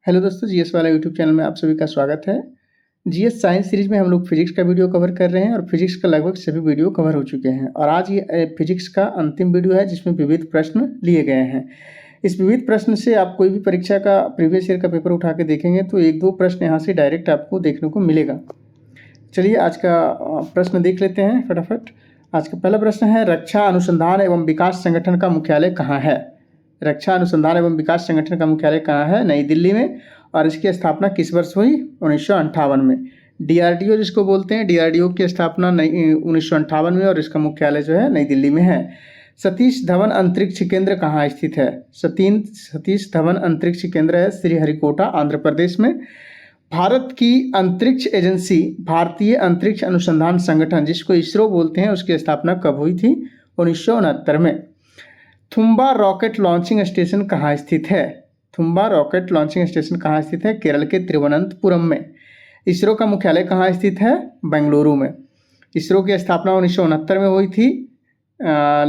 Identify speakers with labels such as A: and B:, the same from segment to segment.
A: Hello दोस्तों, GS वाला YouTube channel में आप सभी का स्वागत है। जीएस साइंस सीरीज में हम लोग फिजिक्स का वीडियो कवर कर रहे हैं और फिजिक्स का लगभग सभी वीडियो कवर हो चुके हैं और आज ये फिजिक्स का अंतिम वीडियो है जिसमें विविध प्रश्न लिए गए हैं। इस विविध प्रश्न से आप कोई भी परीक्षा का प्रीवियस ईयर का पेपर उठा के देखेंगे तो एक दो प्रश्न यहाँ से डायरेक्ट आपको देखने को मिलेगा। चलिए आज का प्रश्न देख लेते हैं फटाफट। आज का पहला प्रश्न है, रक्षा अनुसंधान एवं विकास संगठन का मुख्यालय कहाँ है? रक्षा अनुसंधान एवं विकास संगठन का मुख्यालय कहाँ है? नई दिल्ली में। और इसकी स्थापना किस वर्ष हुई? 1958 में। डीआरडीओ जिसको बोलते हैं, डीआरडीओ की स्थापना 1958 में और इसका मुख्यालय जो है नई दिल्ली में है। सतीश धवन अंतरिक्ष केंद्र कहाँ स्थित है? सतीश धवन अंतरिक्ष केंद्र है श्रीहरिकोटा, आंध्र प्रदेश में। भारत की अंतरिक्ष एजेंसी भारतीय अंतरिक्ष अनुसंधान संगठन जिसको इसरो बोलते हैं उसकी स्थापना कब हुई थी? 1969 में। थुम्बा रॉकेट लॉन्चिंग स्टेशन कहाँ स्थित है? थुम्बा रॉकेट लॉन्चिंग स्टेशन कहाँ स्थित है? केरल के तिरुवनंतपुरम में। इसरो का मुख्यालय कहाँ स्थित है? बेंगलुरु में। इसरो की स्थापना 1969 में हुई थी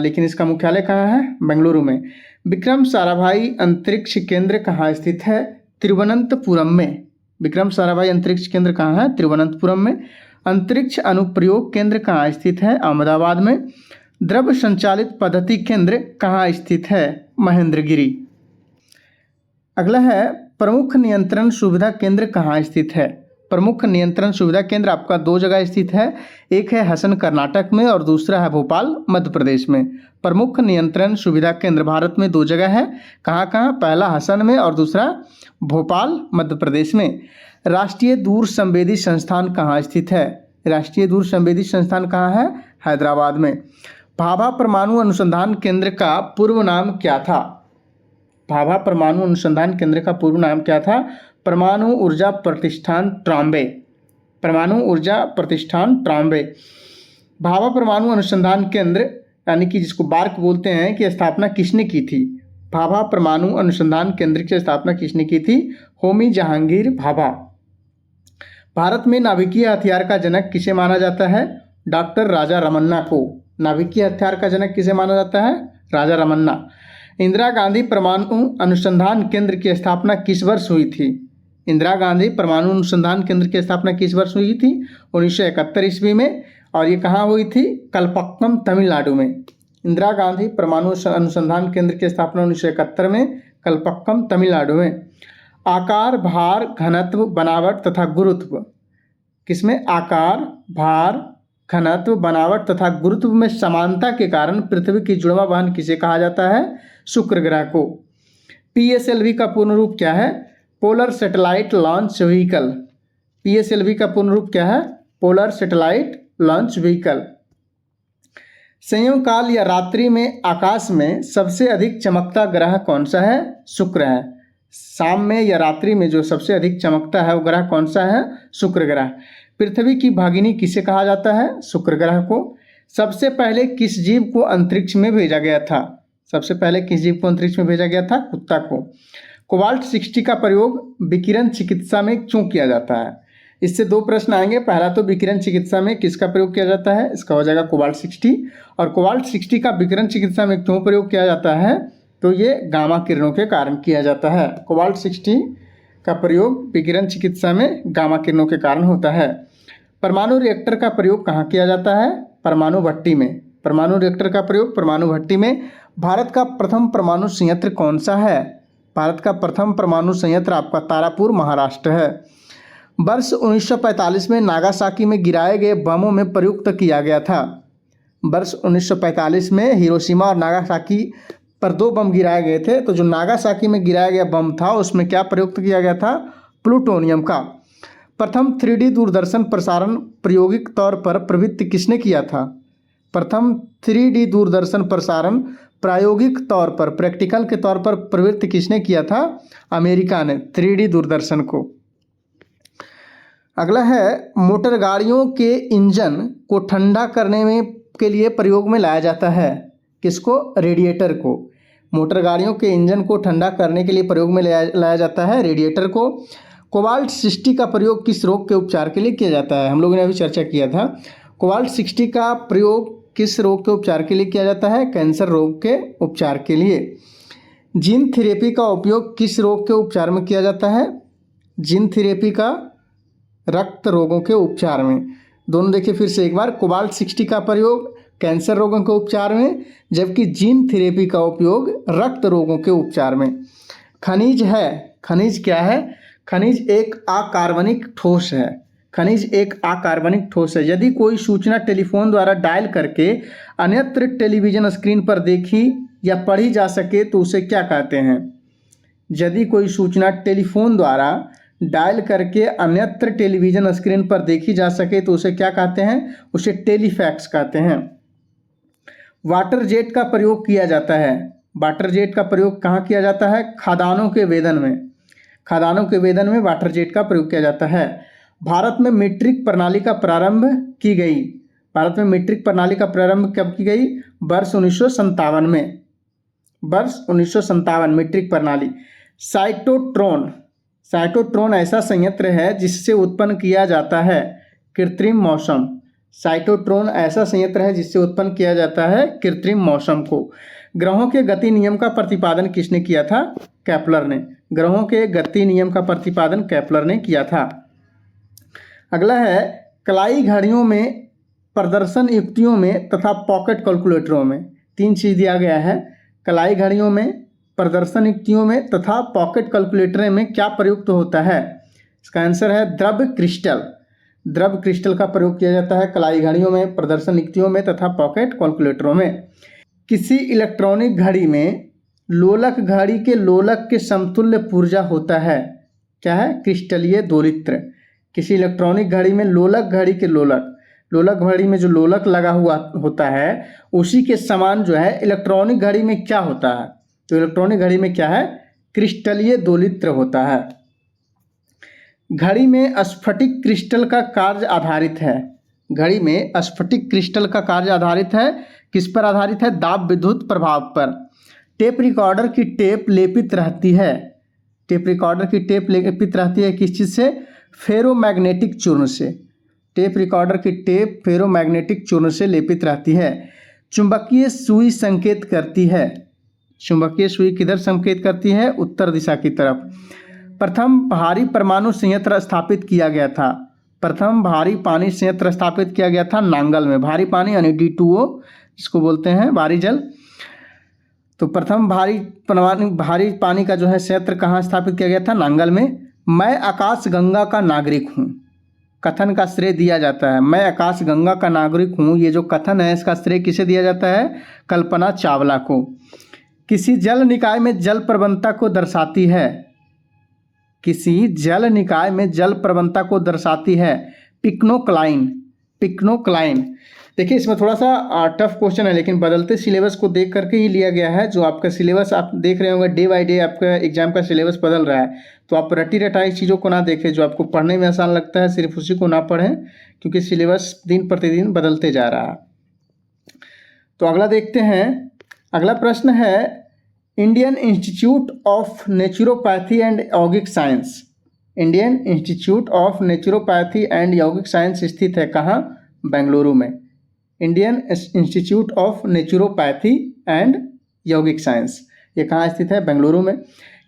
A: लेकिन इसका मुख्यालय कहाँ है? बेंगलुरु में। विक्रम साराभाई अंतरिक्ष केंद्र कहाँ स्थित है? तिरुवनंतपुरम में। विक्रम साराभाई अंतरिक्ष केंद्र कहाँ है? तिरुवनंतपुरम में। अंतरिक्ष अनुप्रयोग केंद्र कहाँ स्थित है? अहमदाबाद में। द्रव संचालित पद्धति केंद्र कहाँ स्थित है? महेंद्रगिरी। अगला है, प्रमुख नियंत्रण सुविधा केंद्र कहाँ स्थित है? प्रमुख नियंत्रण सुविधा केंद्र आपका दो जगह स्थित है, एक है हसन कर्नाटक में और दूसरा है भोपाल मध्य प्रदेश में। प्रमुख नियंत्रण सुविधा केंद्र भारत में दो जगह है, कहाँ कहाँ? पहला हसन में और दूसरा भोपाल मध्य प्रदेश में। राष्ट्रीय दूर संवेदी संस्थान कहाँ स्थित है? राष्ट्रीय दूर संवेदी संस्थान कहाँ है? हैदराबाद में। भाभा परमाणु अनुसंधान केंद्र का पूर्व नाम क्या था? भाभा परमाणु अनुसंधान केंद्र का पूर्व नाम क्या था? परमाणु ऊर्जा प्रतिष्ठान ट्रॉम्बे। परमाणु ऊर्जा प्रतिष्ठान ट्रॉम्बे। भाभा परमाणु अनुसंधान केंद्र यानी कि जिसको बार्क बोलते हैं की स्थापना किसने की थी? भाभा परमाणु अनुसंधान केंद्र की स्थापना किसने की थी? होमी जहांगीर भाभा। भारत में नाभिकीय हथियार का जनक किसे माना जाता है? डॉक्टर राजा रमन्ना को। नाभिकीय हथियार का जनक किसे माना जाता है? राजा रमन्ना। इंदिरा गांधी परमाणु अनुसंधान केंद्र की स्थापना किस वर्ष हुई थी? इंदिरा गांधी परमाणु अनुसंधान केंद्र की स्थापना किस वर्ष हुई थी? 1971 ईस्वी में। और ये कहाँ हुई थी? कलपक्कम तमिलनाडु में। इंदिरा गांधी परमाणु अनुसंधान केंद्र की स्थापना 1971 में, कलपक्कम तमिलनाडु में। आकार, भार, घनत्व, बनावट तथा गुरुत्व किसमें? आकार, भार, घनत्व, बनावट तथा गुरुत्व में समानता के कारण पृथ्वी की जुड़वां बहन किसे कहा जाता है? शुक्र ग्रह को। पीएसएलवी का पूर्ण रूप क्या है? Polar satellite launch vehicle. PSLV का पूर्ण रूप क्या है? Polar satellite launch vehicle. संयोग काल या रात्रि में आकाश में सबसे अधिक चमकता ग्रह कौन सा है? शुक्र है। शाम में या रात्रि में जो सबसे अधिक चमकता है वो ग्रह कौन सा है? शुक्र ग्रह। पृथ्वी की भागिनी किसे कहा जाता है? शुक्र ग्रह को। सबसे पहले किस जीव को अंतरिक्ष में भेजा गया था? सबसे पहले किस जीव को अंतरिक्ष में भेजा गया था? कुत्ता को। कोबाल्ट 60 का प्रयोग विकिरण चिकित्सा में क्यों किया जाता है? इससे दो प्रश्न आएंगे। पहला तो विकिरण चिकित्सा में किसका प्रयोग किया जाता है? इसका हो जाएगा कोबाल्ट 60। और कोबाल्ट 60 का विकिरण चिकित्सा में क्यों प्रयोग किया जाता है? तो ये गामा किरणों के कारण किया जाता है। कोबाल्ट 60 का प्रयोग विकिरण चिकित्सा में गामा किरणों के कारण होता है। परमाणु रिएक्टर का प्रयोग कहाँ किया जाता है? परमाणु भट्टी में। परमाणु रिएक्टर का प्रयोग परमाणु भट्टी में। भारत का प्रथम परमाणु संयंत्र कौन सा है? भारत का प्रथम परमाणु संयंत्र आपका तारापुर, महाराष्ट्र है। वर्ष 1945 में नागासाकी में गिराए गए बमों में प्रयुक्त किया गया था। वर्ष 1945 में हिरोशिमा और नागासाकी पर दो बम गिराए गए थे। तो जो नागासाकी में गिराया गया बम था उसमें क्या प्रयुक्त किया गया था? प्लूटोनियम का। प्रथम 3D दूरदर्शन प्रसारण प्रायोगिक तौर पर प्रवृत्त किसने किया था? प्रथम 3D दूरदर्शन प्रसारण प्रायोगिक तौर पर, प्रैक्टिकल के तौर पर प्रवृत्त किसने किया था? अमेरिका ने 3D दूरदर्शन को। अगला है, मोटर गाड़ियों के इंजन को ठंडा करने में के लिए प्रयोग में लाया जाता है। किसको? रेडिएटर को। मोटर गाड़ियों के इंजन को ठंडा करने के लिए प्रयोग में लाया जाता है रेडिएटर को। कोबाल्ट 60 का प्रयोग किस रोग के उपचार के लिए किया जाता है? हम लोगों ने अभी चर्चा किया था। कोबाल्ट 60 का प्रयोग किस रोग के उपचार के लिए किया जाता है? कैंसर रोग के उपचार के लिए। जीन थेरेपी का उपयोग किस रोग के उपचार में किया जाता है? जीन थेरेपी का रक्त रोगों के उपचार में। दोनों देखिए फिर से एक बार, कोबाल्ट 60 का प्रयोग कैंसर रोगों के उपचार में, जबकि जीन थेरेपी का उपयोग रक्त रोगों के उपचार में। खनिज है, खनिज क्या है? खनिज एक अकार्बनिक ठोस है। खनिज एक अकार्बनिक ठोस है। यदि कोई सूचना टेलीफोन द्वारा डायल करके अन्यत्र टेलीविजन स्क्रीन पर देखी या पढ़ी जा सके तो उसे क्या कहते हैं? यदि कोई सूचना टेलीफोन द्वारा डायल करके अन्यत्र टेलीविजन स्क्रीन पर देखी जा सके तो उसे क्या कहते हैं? उसे टेलीफैक्स कहते हैं। वाटर जेट का प्रयोग किया जाता है। वाटर जेट का प्रयोग कहाँ किया जाता है? खदानों के वेदन में। खदानों के वेदन में वाटर जेट का प्रयोग किया जाता है। भारत में मीट्रिक प्रणाली का प्रारंभ की गई। भारत में मीट्रिक प्रणाली का प्रारंभ कब की गई? वर्ष 1957 में। वर्ष 1957 मीट्रिक प्रणाली। साइटोट्रोन, साइटोट्रोन ऐसा संयंत्र है जिससे उत्पन्न किया जाता है कृत्रिम मौसम। साइटोट्रोन ऐसा संयंत्र है जिससे उत्पन्न किया जाता है कृत्रिम मौसम को। ग्रहों के गति नियम का प्रतिपादन किसने किया था? केपलर ने। ग्रहों के गति नियम का प्रतिपादन केपलर ने किया था। अगला है, कलाई घड़ियों में, प्रदर्शन युक्तियों में तथा पॉकेट कैलकुलेटरों में। तीन चीज़ दिया गया है। कलाई घड़ियों में, प्रदर्शन युक्तियों में तथा पॉकेट कैलकुलेटर में क्या प्रयुक्त होता है? इसका आंसर है द्रव क्रिस्टल। द्रव क्रिस्टल का प्रयोग किया जाता है कलाई घड़ियों में, प्रदर्शन युक्तियों में तथा पॉकेट कैलकुलेटरों में। किसी इलेक्ट्रॉनिक घड़ी में लोलक घड़ी के लोलक के समतुल्य पुर्जा होता है। क्या है? क्रिस्टलीय दोलित्र। किसी इलेक्ट्रॉनिक घड़ी में लोलक घड़ी के लोलक, लोलक घड़ी में जो लोलक लगा हुआ होता है उसी के समान जो है इलेक्ट्रॉनिक घड़ी में क्या होता है? तो इलेक्ट्रॉनिक घड़ी में क्या है? क्रिस्टलीय दोलित्र होता है। घड़ी में स्फटिक क्रिस्टल का कार्य आधारित है। घड़ी में स्फटिक क्रिस्टल का कार्य आधारित है। किस पर आधारित है? दाब विद्युत प्रभाव पर। टेप रिकॉर्डर की टेप लेपित रहती है। टेप रिकॉर्डर की टेप लेपित रहती है किस चीज़ से? फेरोमैग्नेटिक चूर्ण से। टेप रिकॉर्डर की टेप फेरोमैग्नेटिक चूर्ण से लेपित रहती है। चुंबकीय सुई संकेत करती है। चुंबकीय सुई किधर संकेत करती है? उत्तर दिशा की तरफ। प्रथम भारी परमाणु संयंत्र स्थापित किया गया था। प्रथम भारी पानी संयंत्र स्थापित किया गया था नांगल में। भारी पानी यानी D2O जिसको बोलते हैं भारी जल। तो प्रथम भारी पानी का जो है संयंत्र कहाँ स्थापित किया गया था? नांगल में। मैं आकाश गंगा का नागरिक हूँ, कथन का श्रेय दिया जाता है। मैं आकाश गंगा का नागरिक हूँ, ये जो कथन है इसका श्रेय किसे दिया जाता है? कल्पना चावला को। किसी जल निकाय में जल प्रवणता को दर्शाती है। किसी जल निकाय में जल प्रवणता को दर्शाती है पिक्नोक्लाइन। पिक्नोक्लाइन। देखिए इसमें थोड़ा सा टफ क्वेश्चन है लेकिन बदलते सिलेबस को देख करके ही लिया गया है। जो आपका सिलेबस आप देख रहे होंगे डे बाय डे आपका एग्जाम का सिलेबस बदल रहा है, तो आप रटी रटाई चीज़ों को ना देखें। जो आपको पढ़ने में आसान लगता है सिर्फ उसी को ना पढ़ें, क्योंकि सिलेबस दिन प्रतिदिन बदलते जा रहा है। तो अगला देखते हैं। अगला प्रश्न है, Indian institute of naturopathy and यौगिक science. Indian institute of naturopathy and यौगिक साइंस स्थित है कहाँ? बेंगलुरु में। Indian institute of naturopathy and यौगिक साइंस ये कहाँ स्थित है? बेंगलुरु में।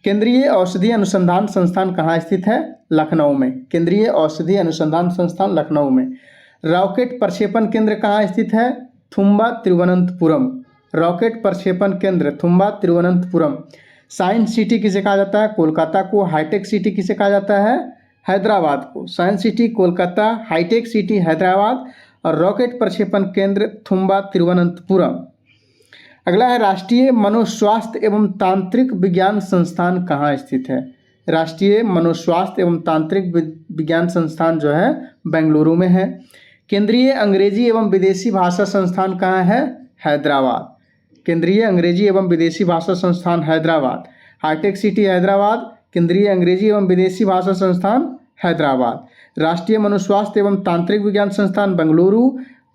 A: केंद्रीय औषधि अनुसंधान संस्थान कहाँ स्थित है? लखनऊ में। केंद्रीय औषधि अनुसंधान संस्थान लखनऊ में। रॉकेट प्रक्षेपण केंद्र कहाँ स्थित है? थुम्बा तिरुवनंतपुरम। रॉकेट प्रक्षेपण केंद्र थुम्बा तिरुवनंतपुरम। साइंस सिटी किसे कहा जाता है? कोलकाता को। हाईटेक सिटी किसे कहा जाता है? हैदराबाद को। Science city Kolkata, hitech city Hyderabad और रॉकेट प्रक्षेपण केंद्र थुम्बा तिरुवनंतपुरम। अगला है, राष्ट्रीय मनोस्वास्थ्य एवं तांत्रिक विज्ञान संस्थान कहाँ स्थित है? राष्ट्रीय मनोस्वास्थ्य एवं तांत्रिक विज्ञान संस्थान जो है बेंगलुरु में है। केंद्रीय अंग्रेजी एवं विदेशी भाषा संस्थान कहाँ है? हैदराबाद। केंद्रीय अंग्रेजी एवं विदेशी भाषा संस्थान हैदराबाद। हाईटेक सिटी हैदराबाद, केंद्रीय अंग्रेजी एवं विदेशी भाषा संस्थान हैदराबाद। राष्ट्रीय मनोस्वास्थ्य एवं तांत्रिक विज्ञान संस्थान बेंगलुरु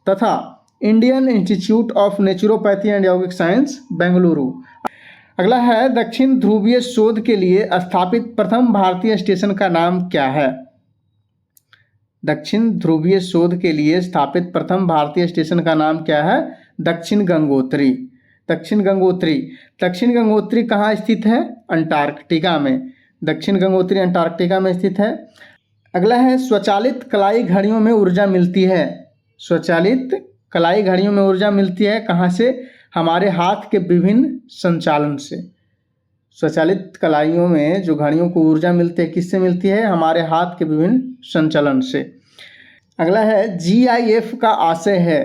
A: तथा Indian institute of naturopathy and यौगिक साइंस बेंगलुरु। अगला है, दक्षिण ध्रुवीय शोध के लिए स्थापित प्रथम भारतीय स्टेशन का नाम क्या है? दक्षिण ध्रुवीय शोध के लिए स्थापित प्रथम भारतीय स्टेशन का नाम क्या है? दक्षिण गंगोत्री। दक्षिण गंगोत्री। दक्षिण गंगोत्री कहाँ स्थित है? अंटार्कटिका में। दक्षिण गंगोत्री अंटार्कटिका में स्थित है। अगला है स्वचालित कलाई घड़ियों में ऊर्जा मिलती है। स्वचालित कलाई घड़ियों में ऊर्जा मिलती है कहाँ से? हमारे हाथ के विभिन्न संचालन से। स्वचालित कलाइयों में जो घड़ियों को ऊर्जा मिलती है किससे मिलती है? हमारे हाथ के विभिन्न संचालन से। अगला है GIF का आशय है।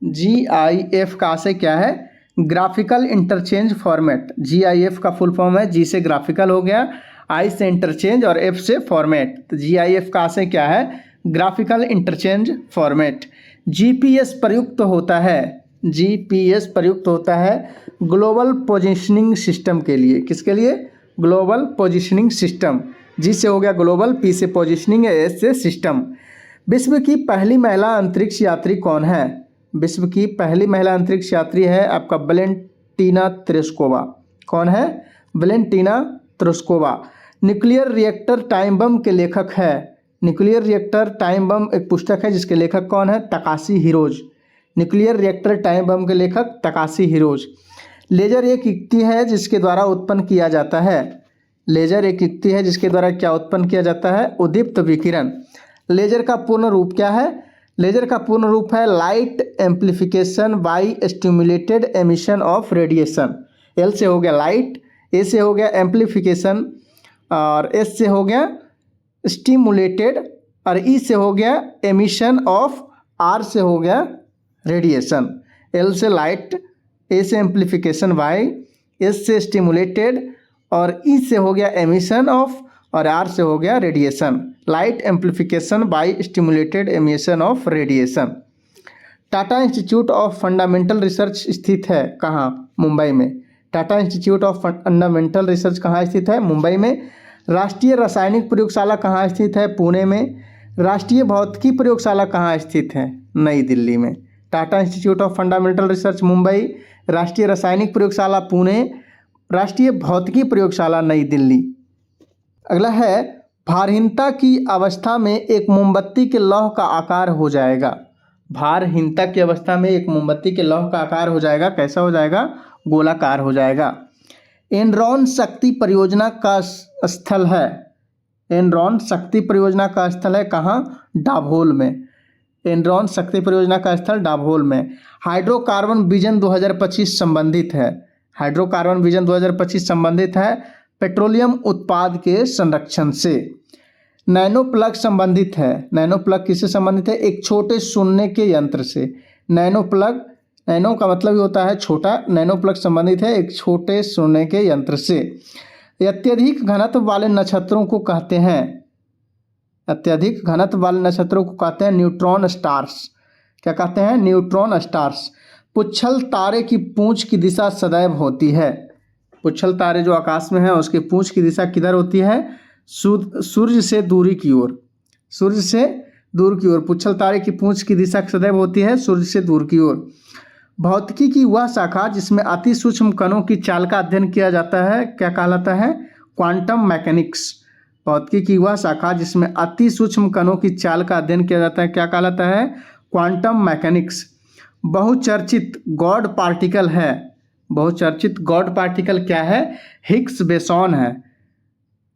A: GIF का आशय क्या है? Graphical interchange format. GIF का फुल फॉर्म है, G से ग्राफिकल हो गया, I से इंटरचेंज और F से फॉर्मेट। तो GIF का आशय क्या है? Graphical interchange format. GPS प्रयुक्त होता है। GPS प्रयुक्त होता है ग्लोबल पोजिशनिंग सिस्टम के लिए। किसके लिए? Global positioning system. G से हो गया ग्लोबल, P से पोजिशनिंग, S से सिस्टम। विश्व की पहली महिला अंतरिक्ष यात्री कौन है? विश्व की पहली महिला अंतरिक्ष यात्री है आपका वैलेंटीना तेरेस्कोवा। कौन है? Valentina Tereshkova. Nuclear reactor time bomb के लेखक है। न्यूक्लियर रिएक्टर टाइम बम एक पुस्तक है जिसके लेखक कौन है? Takeshi heroes. Nuclear reactor time bomb के लेखक तकाशी हिरोज। लेजर एक युक्ति है जिसके द्वारा उत्पन्न किया जाता है। लेजर एक युक्ति है जिसके द्वारा क्या उत्पन्न किया जाता है? उद्दीप्त विकिरण। लेजर का पूर्ण रूप क्या है? लेजर का पूर्ण रूप है light amplification by stimulated emission of radiation. L से हो गया लाइट, A से हो गया एम्प्लीफिकेशन और S से हो गया स्टिमुलेटेड और E से हो गया एमिशन ऑफ, R से हो गया रेडिएशन। L से लाइट, A से एम्प्लीफिकेशन बाय, S से स्टिमुलेटेड और E से हो गया एमिशन ऑफ और R से हो गया radiation. Light amplification by stimulated emission of radiation. Tata institute of fundamental research स्थित है कहाँ? मुंबई में। Tata institute of fundamental research कहाँ स्थित है? मुंबई में। राष्ट्रीय रासायनिक प्रयोगशाला कहाँ स्थित है? पुणे में। राष्ट्रीय भौतिकी प्रयोगशाला कहाँ स्थित है? नई दिल्ली में। Tata institute of fundamental research Mumbai, राष्ट्रीय रासायनिक प्रयोगशाला पुणे, राष्ट्रीय भौतिकी प्रयोगशाला नई दिल्ली। अगला है भारहीनता की अवस्था में एक मोमबत्ती के लौह का आकार हो जाएगा। भारहीनता की अवस्था में एक मोमबत्ती के लौह का आकार हो जाएगा। कैसा हो जाएगा? गोलाकार हो जाएगा। एनरॉन शक्ति परियोजना का स्थल है। एनरॉन शक्ति परियोजना का स्थल है कहाँ? डाभोल में। एनरॉन शक्ति परियोजना का स्थल डाभोल में। हाइड्रोकार्बन विजन 2025 संबंधित है। हाइड्रोकार्बन विजन 2025 संबंधित है पेट्रोलियम उत्पाद के संरक्षण से। नैनो प्लग संबंधित है। नैनो प्लग किससे संबंधित है? एक छोटे सुनने के यंत्र से। नैनो प्लग, नैनो का मतलब ही होता है छोटा, नैनो प्लग संबंधित है एक छोटे सुनने के यंत्र से। अत्यधिक घनत्व वाले नक्षत्रों को कहते हैं, अत्यधिक घनत्व वाले नक्षत्रों को कहते हैं न्यूट्रॉन स्टार्स। क्या कहते हैं? Neutron stars. पुच्छल तारे की पूंछ की दिशा सदैव होती है। पुच्छल तारे जो आकाश में है उसकी पूंछ की दिशा किधर होती है? सूर्य से दूरी की ओर। सूर्य से दूर की ओर पुच्छल तारे की पूंछ की दिशा सदैव होती है सूर्य से दूर की ओर। भौतिकी की वह शाखा जिसमें अति सूक्ष्म कणों की चाल का अध्ययन किया जाता है क्या कहलाता है? Quantum mechanics. भौतिकी की वह शाखा जिसमें अति सूक्ष्म कणों की चाल का अध्ययन किया जाता है क्या कहलाता है? Quantum mechanics. बहुचर्चित गॉड पार्टिकल है। बहुचर्चित गॉड पार्टिकल क्या है? हिग्स बोसॉन है।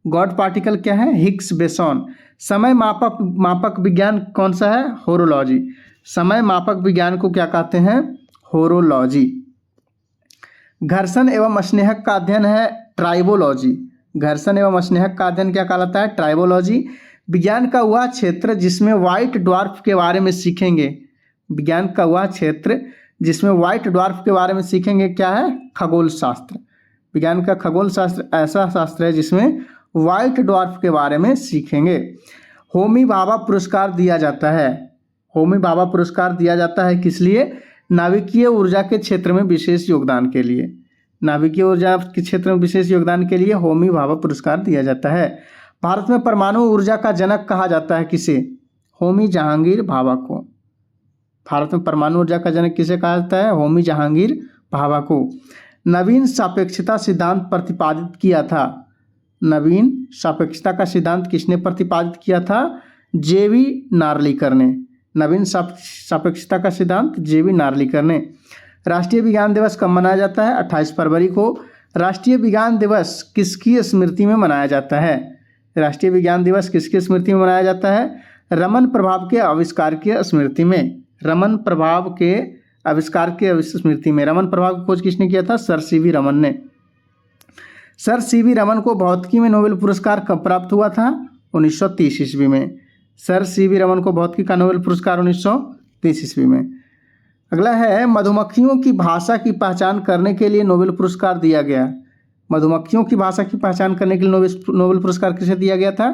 A: गॉड पार्टिकल क्या है? Higgs boson. समय मापक विज्ञान कौन सा है? होरोलॉजी। समय मापक विज्ञान को क्या कहते हैं? होरोलॉजी। घर्षण एवं स्नेहक का अध्ययन है ट्राइबोलॉजी। घर्षण एवं स्नेहक का अध्ययन क्या कहलाता है? ट्राइबोलॉजी। विज्ञान का वह क्षेत्र जिसमें व्हाइट ड्वार्फ के बारे में सीखेंगे। विज्ञान का वह क्षेत्र जिसमें व्हाइट ड्वार्फ के बारे में सीखेंगे क्या है? खगोल शास्त्र। विज्ञान का खगोल शास्त्र ऐसा शास्त्र है जिसमें व्हाइट ड्वार्फ के बारे में सीखेंगे। होमी भाभा पुरस्कार दिया जाता है। होमी भाभा पुरस्कार दिया जाता है किस लिए? नाभिकीय ऊर्जा के क्षेत्र में विशेष योगदान के लिए। नाभिकीय ऊर्जा के क्षेत्र में विशेष योगदान के लिए होमी भाभा पुरस्कार दिया जाता है। भारत में परमाणु ऊर्जा का जनक कहा जाता है किसे? होमी जहांगीर भाभा को। भारत में परमाणु ऊर्जा का जनक किसे कहा जाता है? होमी जहांगीर भाभा को। नवीन सापेक्षता सिद्धांत प्रतिपादित किया था। नवीन सापेक्षता का सिद्धांत किसने प्रतिपादित किया था? जेवी नार्लिकर ने। नवीन सापेक्षता का सिद्धांत जेवी नार्लिकर ने। राष्ट्रीय विज्ञान दिवस कब मनाया जाता है? 28 फरवरी को। राष्ट्रीय विज्ञान दिवस किसकी स्मृति में मनाया जाता है? राष्ट्रीय विज्ञान दिवस किसकी स्मृति में मनाया जाता है? रमन प्रभाव के आविष्कार की स्मृति में। रमन प्रभाव के आविष्कार के स्मृति में। रमन प्रभाव की खोज किसने किया था? सर सीवी रमन ने। सर सीवी रमन को भौतिकी में नोबेल पुरस्कार कब प्राप्त हुआ था? 1930 ईस्वी में। सर सीवी रमन को भौतिकी का नोबेल पुरस्कार 1930 ईस्वी में। अगला है, मधुमक्खियों की भाषा की पहचान करने के लिए नोबेल पुरस्कार दिया गया। मधुमक्खियों की भाषा की पहचान करने के लिए नोबेल पुरस्कार किसे दिया गया था?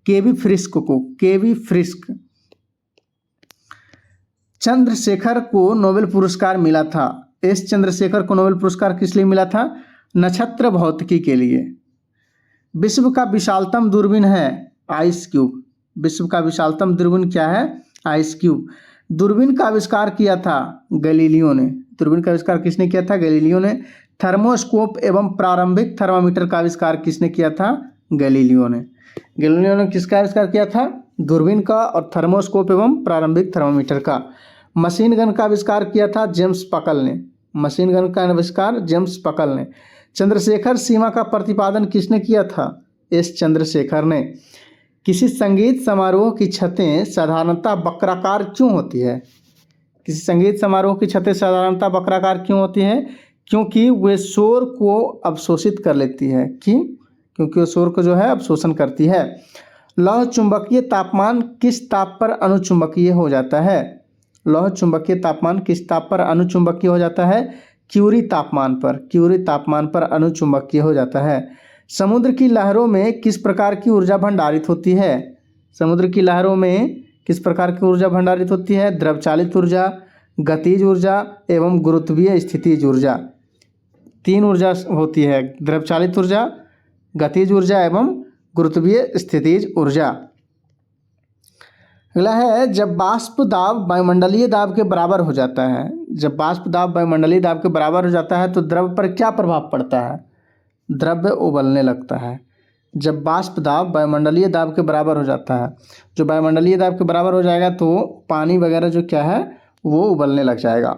A: केवी फ्रिस्क को। केवी फ्रिस्क। चंद्रशेखर को नोबेल पुरस्कार मिला था। एस चंद्रशेखर को नोबेल पुरस्कार किस लिए मिला था? नक्षत्र भौतिकी के लिए। विश्व का विशालतम दूरबीन है आइस क्यूब। विश्व का विशालतम दूरबीन क्या है? Ice cube. दूरबीन का आविष्कार किया था गैलीलियो ने। दूरबीन का आविष्कार किसने किया था? गैलीलियो ने। थर्मोस्कोप एवं प्रारंभिक थर्मामीटर का आविष्कार किसने किया था? गैलीलियो ने। गैलीलियो ने किसका आविष्कार किया था? दूरबीन का और थर्मोस्कोप एवं प्रारंभिक थर्मामीटर का। मशीन गन का आविष्कार किया था जेम्स पकल ने। मशीन गन का आविष्कार जेम्स पकल ने। चंद्रशेखर सीमा का प्रतिपादन किसने किया था? एस चंद्रशेखर ने। किसी संगीत समारोह की छतें साधारणतः वक्राकार क्यों होती है? किसी संगीत समारोह की छतें साधारणतः वक्राकार क्यों होती है? क्योंकि वे शोर को अवशोषित कर लेती है। क्योंकि वो शोर को जो है अवशोषण करती है। लौह चुंबकीय तापमान किस ताप पर अनुचुंबकीय हो जाता है? लौह चुंबकीय तापमान किस ताप पर अनुचुंबकीय हो जाता है? क्यूरी तापमान पर। क्यूरी तापमान पर अनुचुंबकीय हो जाता है। समुद्र की लहरों में किस प्रकार की ऊर्जा भंडारित होती है? समुद्र की लहरों में किस प्रकार की ऊर्जा भंडारित होती है? द्रवचालित ऊर्जा, गतिज ऊर्जा एवं गुरुत्वीय स्थितिज ऊर्जा। 3 ऊर्जा होती है, द्रवचालित ऊर्जा, गतिज ऊर्जा एवं गुरुत्वीय स्थितिज ऊर्जा। अगला है, जब वाष्प दाब वायुमंडलीय दाब के बराबर हो जाता है। जब वाष्प दाब वायुमंडलीय दाब के बराबर हो जाता है तो द्रव पर क्या प्रभाव पड़ता है? द्रव्य उबलने लगता है। जब वाष्प दाब वायुमंडलीय दाब के बराबर हो जाता है, जो वायुमंडलीय दाब के बराबर हो जाएगा तो पानी वगैरह जो क्या है वो उबलने लग जाएगा।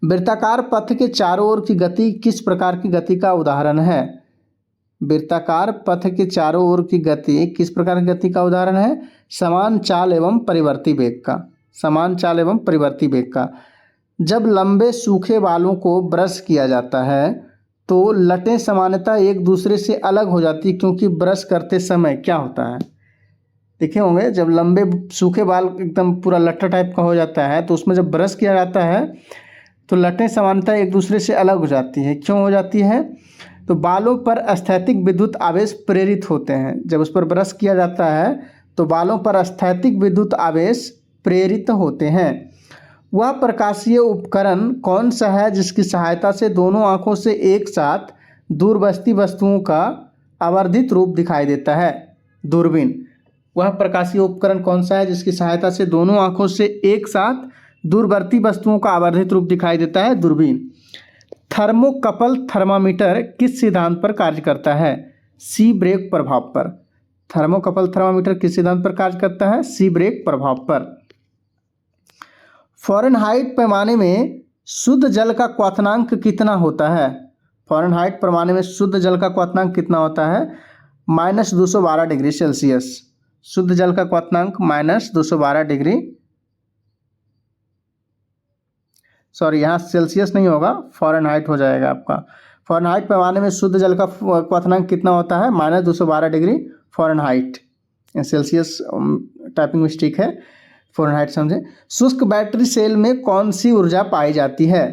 A: वृत्ताकार पथ के चारों ओर की गति किस प्रकार की गति का उदाहरण है? वृत्ताकार पथ के चारों ओर की गति किस प्रकार की गति का उदाहरण है? समान चाल एवं परिवर्ती वेग का। समान चाल एवं परिवर्ती वेग का। जब लंबे सूखे बालों को ब्रश किया जाता है तो लटें सामान्यतः एक दूसरे से अलग हो जाती है, क्योंकि ब्रश करते समय क्या होता है, देखे होंगे, जब लंबे सूखे बाल एकदम पूरा लट्टा टाइप का हो जाता है तो उसमें जब ब्रश किया जाता है तो लटें सामान्यतः एक दूसरे से अलग हो जाती है। क्यों हो जाती है? तो बालों पर स्थैतिक विद्युत आवेश प्रेरित होते हैं। जब उस पर ब्रश किया जाता है तो बालों पर स्थैतिक विद्युत आवेश प्रेरित होते हैं। वह प्रकाशीय उपकरण कौन सा है जिसकी सहायता से दोनों आँखों से एक साथ दूरवर्ती वस्तुओं का आवर्धित रूप दिखाई देता है? दूरबीन। वह प्रकाशीय उपकरण कौन सा है जिसकी सहायता से दोनों आँखों से एक साथ दूरवर्ती वस्तुओं का आवर्धित रूप दिखाई देता है? दूरबीन। थर्मोकपल थर्मामीटर किस सिद्धांत पर कार्य करता है? सी ब्रेक प्रभाव पर। थर्मोकपल थर्मामीटर किस सिद्धांत पर कार्य करता है? सी ब्रेक प्रभाव पर। फ़ारेनहाइट पैमाने में शुद्ध जल का क्वथनांक कितना होता है? फ़ारेनहाइट पैमाने में शुद्ध जल का क्वथनांक कितना होता है? -212 डिग्री सेल्सियस। शुद्ध जल का क्वथनांक -212 डिग्री, सॉरी यहाँ सेल्सियस नहीं होगा, फ़ारेनहाइट हो जाएगा आपका। फ़ारेनहाइट पैमाने में शुद्ध जल का क्वथनांक कितना होता है? -212 degree Fahrenheit. Celsius typing mistake है, फ़ारेनहाइट समझे। शुष्क बैटरी सेल में कौन सी ऊर्जा पाई जाती है?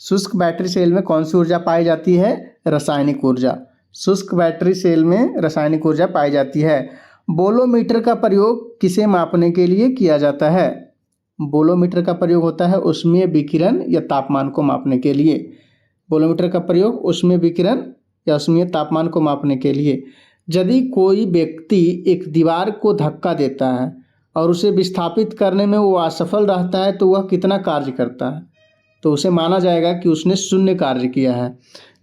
A: शुष्क बैटरी सेल में कौन सी ऊर्जा पाई जाती है? रासायनिक ऊर्जा। शुष्क बैटरी सेल में रासायनिक ऊर्जा पाई जाती है। बोलोमीटर का प्रयोग किसे मापने के लिए किया जाता है? बोलोमीटर का प्रयोग होता है ऊष्मीय विकिरण या तापमान को मापने के लिए। बोलोमीटर का प्रयोग ऊष्मीय विकिरण या ऊष्मीय तापमान को मापने के लिए। यदि कोई व्यक्ति एक दीवार को धक्का देता है और उसे विस्थापित करने में वो असफल रहता है तो वह कितना कार्य करता है? तो उसे माना जाएगा कि उसने शून्य कार्य किया है।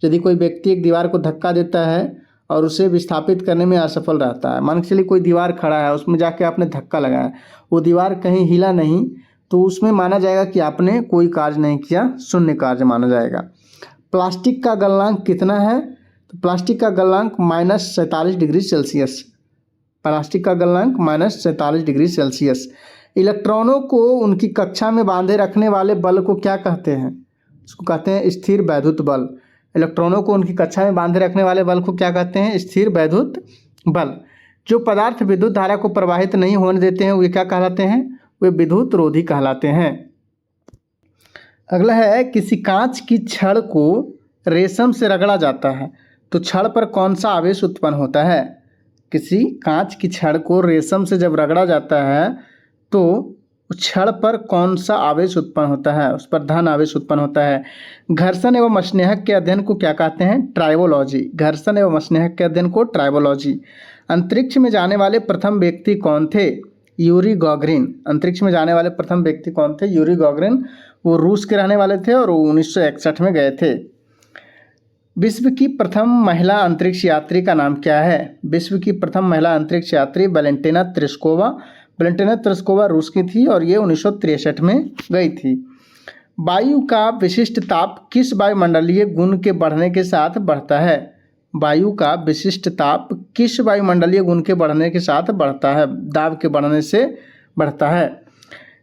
A: यदि कोई व्यक्ति एक दीवार को धक्का देता है और उसे विस्थापित करने में असफल रहता है, मान के चलिए कोई दीवार खड़ा है, उसमें जाके आपने धक्का लगाया, वो दीवार कहीं हिला नहीं, तो उसमें माना जाएगा कि आपने कोई कार्य नहीं किया, शून्य कार्य माना जाएगा। प्लास्टिक का गलनांक कितना है? तो प्लास्टिक का गलनांक -47 डिग्री सेल्सियस। प्लास्टिक का गलनांक -47 डिग्री सेल्सियस। इलेक्ट्रॉनों को उनकी कक्षा में बांधे रखने वाले बल को क्या कहते हैं? उसको कहते हैं स्थिर वैद्युत बल। इलेक्ट्रॉनों को उनकी कक्षा में बांधे रखने वाले बल को क्या कहते हैं? स्थिर वैद्युत बल। जो पदार्थ विद्युत धारा को प्रवाहित नहीं होने देते हैं वे क्या कहलाते हैं? वे विद्युत रोधी कहलाते हैं। अगला है, किसी कांच की छड़ को रेशम से रगड़ा जाता है तो छड़ पर कौन सा आवेश उत्पन्न होता है? किसी कांच की छड़ को रेशम से जब रगड़ा जाता है तो उस छड़ पर कौन सा आवेश उत्पन्न होता है? उस पर धन आवेश उत्पन्न होता है। घर्षण एवं स्नेहक के अध्ययन को क्या कहते हैं? ट्राइबोलॉजी। घर्षण एवं स्नेहक के अध्ययन को ट्राइबोलॉजी। अंतरिक्ष में जाने वाले प्रथम व्यक्ति कौन थे? यूरी गॉगरिन। अंतरिक्ष में जाने वाले प्रथम व्यक्ति कौन थे? यूरी गॉगरिन। वो रूस के रहने वाले थे और 1961 में गए थे। विश्व की प्रथम महिला अंतरिक्ष यात्री का नाम क्या है? विश्व की प्रथम महिला अंतरिक्ष यात्री वैलेंटिना तेरेस्कोवा। वैलेंटिना तेरेस्कोवा रूस की थी और ये 1963 में गई थी। वायु का विशिष्ट ताप किस वायुमंडलीय गुण के बढ़ने के साथ बढ़ता है? वायु का विशिष्ट ताप किस वायुमंडलीय गुण के बढ़ने के साथ बढ़ता है? दाब के बढ़ने से बढ़ता है।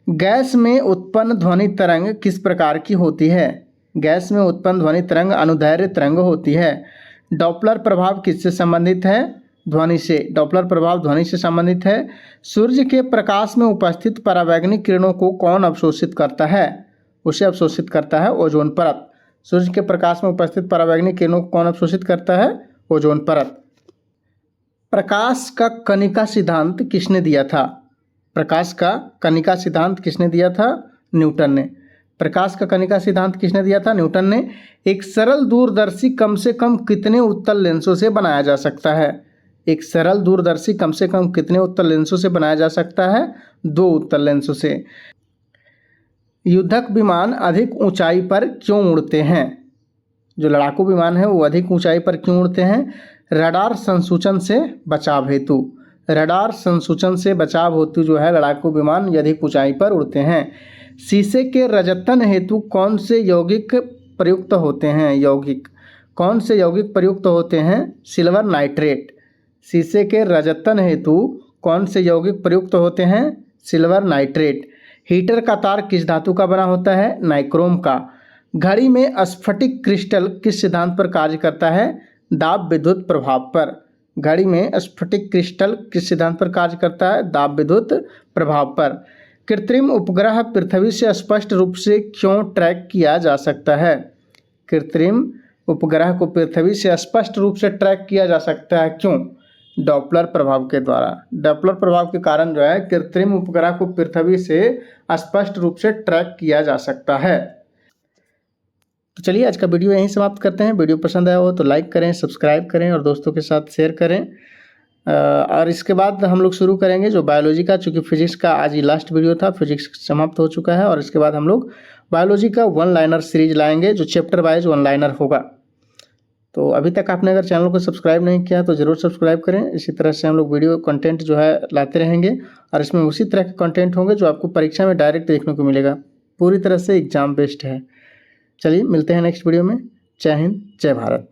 A: गैस में उत्पन्न ध्वनि तरंग किस प्रकार की होती है? गैस में उत्पन्न ध्वनि तरंग अनुदैर्घ्य तरंग होती है। डॉपलर प्रभाव किससे संबंधित है? ध्वनि से। डॉपलर प्रभाव ध्वनि से संबंधित है। सूर्य के प्रकाश में उपस्थित परावैंगनिक किरणों को कौन अवशोषित करता है? उसे अवशोषित करता है ओजोन परत। सूर्य के प्रकाश में उपस्थित परावैंगनिक किरणों को कौन अवशोषित करता है? ओजोन परत। प्रकाश का कणिका सिद्धांत किसने दिया था? प्रकाश का कणिका सिद्धांत किसने दिया था? न्यूटन ने। प्रकाश का कणिका सिद्धांत किसने दिया था? न्यूटन ने। एक सरल दूरदर्शी कम से कम कितने उत्तल लेंसों से बनाया जा सकता है? एक सरल दूरदर्शी कम से कम कितने उत्तल लेंसों से बनाया जा सकता है? 2 उत्तल लेंसों से। युद्धक विमान अधिक ऊंचाई पर क्यों उड़ते हैं? जो लड़ाकू विमान है वो अधिक ऊंचाई पर क्यों उड़ते हैं? रडार संसूचन से बचाव हेतु। रडार संसूचन से बचाव हेतु जो है लड़ाकू विमान अधिक ऊंचाई पर उड़ते हैं। शीशे के रजतन हेतु कौन से यौगिक प्रयुक्त होते हैं? यौगिक कौन से यौगिक प्रयुक्त होते हैं? Silver nitrate. शीशे के रजतन हेतु कौन से यौगिक प्रयुक्त होते हैं? Silver nitrate. हीटर का तार किस धातु का बना होता है? नाइक्रोम का। घड़ी में स्फटिक क्रिस्टल किस सिद्धांत पर कार्य करता है? दाब विद्युत प्रभाव पर। घड़ी में स्फटिक क्रिस्टल किस सिद्धांत पर कार्य करता है? दाब विद्युत प्रभाव पर। कृत्रिम उपग्रह पृथ्वी से स्पष्ट रूप से क्यों ट्रैक किया जा सकता है? कृत्रिम उपग्रह को पृथ्वी से स्पष्ट रूप से ट्रैक किया जा सकता है, क्यों? डॉपलर प्रभाव के द्वारा। डॉपलर प्रभाव के कारण जो है कृत्रिम उपग्रह को पृथ्वी से स्पष्ट रूप से ट्रैक किया जा सकता है। तो चलिए आज का वीडियो यहीं समाप्त करते हैं। वीडियो पसंद आया हो तो लाइक करें, सब्सक्राइब करें और दोस्तों के साथ शेयर करें। और इसके बाद हम लोग शुरू करेंगे जो बायोलॉजी का, चूँकि फिजिक्स का आज ही लास्ट वीडियो था, फिजिक्स समाप्त हो चुका है और इसके बाद हम लोग बायोलॉजी का 1 लाइनर सीरीज लाएंगे जो चैप्टर वाइज 1 लाइनर होगा। तो अभी तक आपने अगर चैनल को सब्सक्राइब नहीं किया तो ज़रूर सब्सक्राइब करें। इसी तरह से हम लोग वीडियो कंटेंट जो है लाते रहेंगे और इसमें उसी तरह के कंटेंट होंगे जो आपको परीक्षा में डायरेक्ट देखने को मिलेगा। पूरी तरह से एग्जाम बेस्ड है। चलिए मिलते हैं नेक्स्ट वीडियो में। जय हिंद, जय भारत।